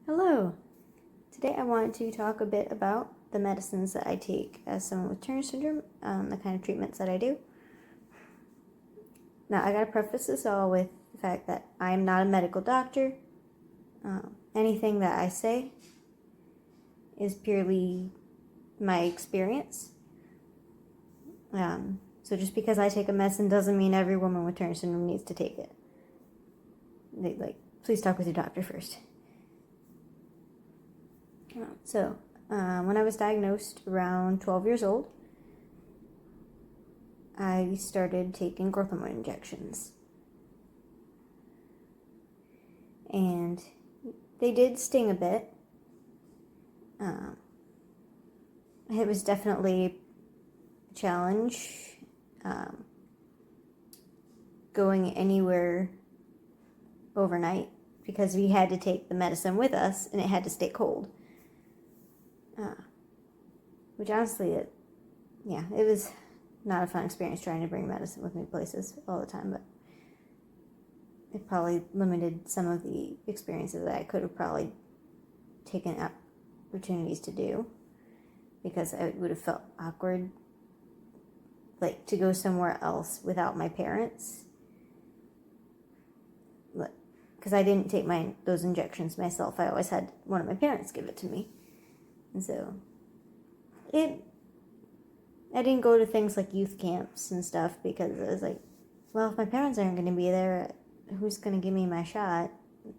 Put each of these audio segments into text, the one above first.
Hello! Today I wanted to talk a bit about the medicines that I take as someone with Turner syndrome, the kind of treatments that I do. Now, I gotta preface this all with the fact that I am not a medical doctor. Anything that I say is purely my experience. So just because I take a medicine doesn't mean every woman with Turner syndrome needs to take it. Please talk with your doctor first. When I was diagnosed around 12 years old, I started taking growth hormone injections. And they did sting a bit. It was definitely a challenge going anywhere overnight because we had to take the medicine with us and it had to stay cold. Which honestly, it was not a fun experience trying to bring medicine with me places all the time, but it probably limited some of the experiences that I could have probably taken opportunities to do, because I would have felt awkward, like, to go somewhere else without my parents, because I didn't take those injections myself. I always had one of my parents give it to me, and so I didn't go to things like youth camps and stuff because I was like, well, if my parents aren't going to be there, who's going to give me my shot?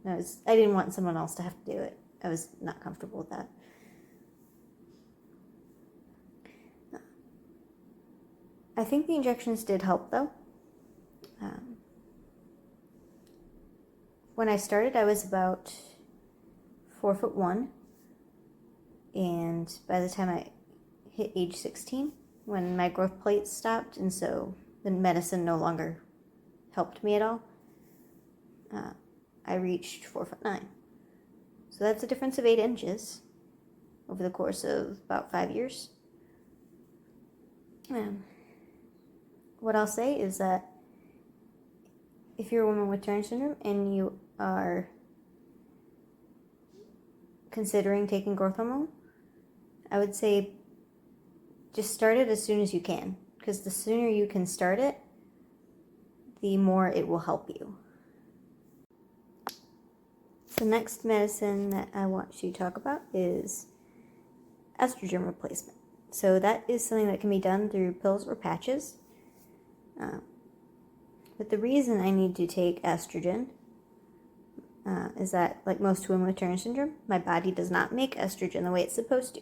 I didn't want someone else to have to do it. I was not comfortable with that. I think the injections did help, though. When I started, I was about 4'1", and by the time I hit age 16, when my growth plates stopped, and so the medicine no longer helped me at all, I reached 4'9". So that's a difference of 8 inches over the course of about 5 years. What I'll say is that if you're a woman with Turner syndrome and you are considering taking growth hormone, I would say just start it as soon as you can, because the sooner you can start it, the more it will help you. The next medicine that I want to talk about is estrogen replacement. So that is something that can be done through pills or patches. But the reason I need to take estrogen is that, like most women with Turner syndrome, my body does not make estrogen the way it's supposed to.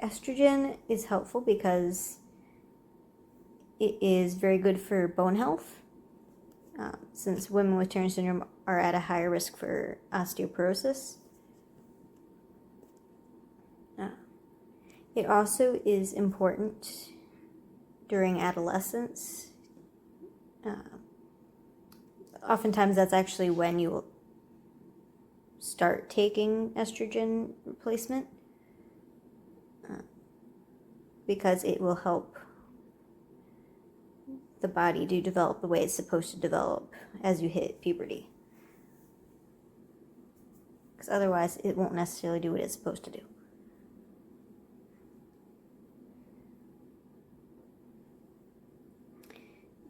Estrogen is helpful because it is very good for bone health, since women with Turner syndrome are at a higher risk for osteoporosis. It also is important during adolescence. Oftentimes that's actually when you will start taking estrogen replacement, because it will help the body to develop the way it's supposed to develop as you hit puberty. Because otherwise it won't necessarily do what it's supposed to do.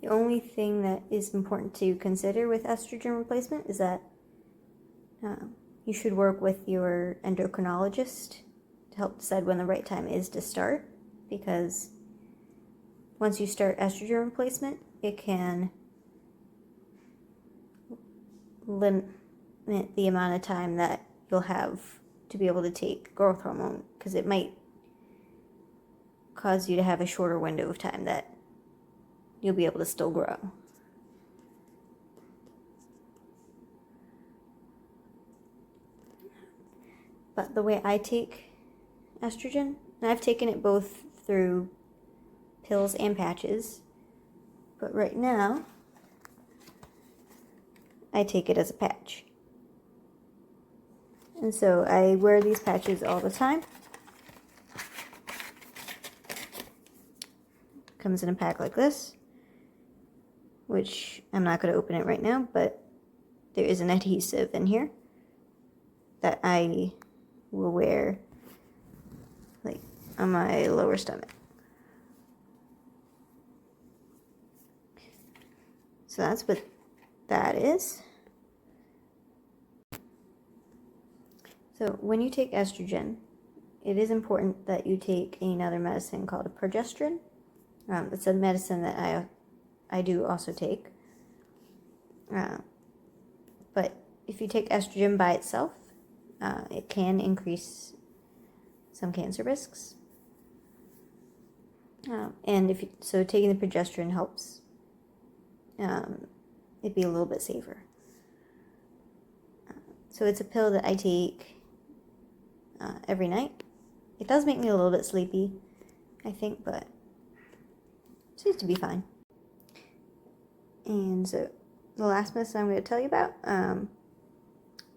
The only thing that is important to consider with estrogen replacement is that you should work with your endocrinologist to help decide when the right time is to start, because once you start estrogen replacement, it can limit the amount of time that you'll have to be able to take growth hormone, because it might cause you to have a shorter window of time that you'll be able to still grow. But the way I take estrogen, and I've taken it both through pills and patches, but right now I take it as a patch. And so I wear these patches all the time. Comes in a pack like this. which I'm not going to open it right now, but there is an adhesive in here that I will wear like on my lower stomach. So that's what that is. So when you take estrogen, it is important that you take another medicine called a progesterone. It's a medicine that I do also take. But if you take estrogen by itself, it can increase some cancer risks. And so taking the progesterone helps it be a little bit safer. So it's a pill that I take every night. It does make me a little bit sleepy, I think, but it seems to be fine. And so the last medicine I'm going to tell you about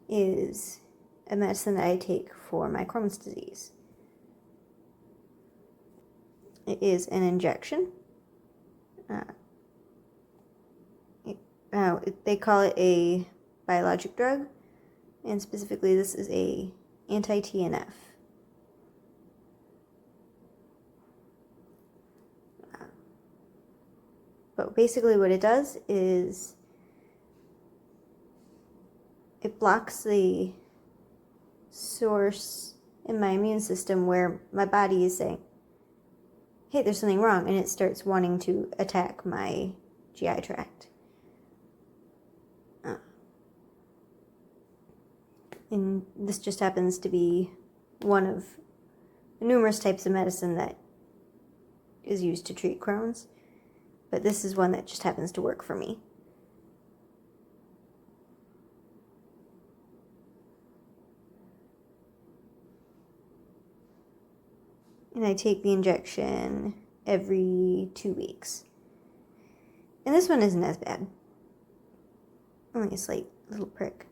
is a medicine that I take for my Crohn's disease. It is an injection. They call it a biologic drug, and specifically this is a anti-TNF. But basically what it does is it blocks the source in my immune system where my body is saying, hey, there's something wrong, and it starts wanting to attack my GI tract. And this just happens to be one of numerous types of medicine that is used to treat Crohn's, but this is one that just happens to work for me. And I take the injection every 2 weeks. And this one isn't as bad. Only a slight little prick.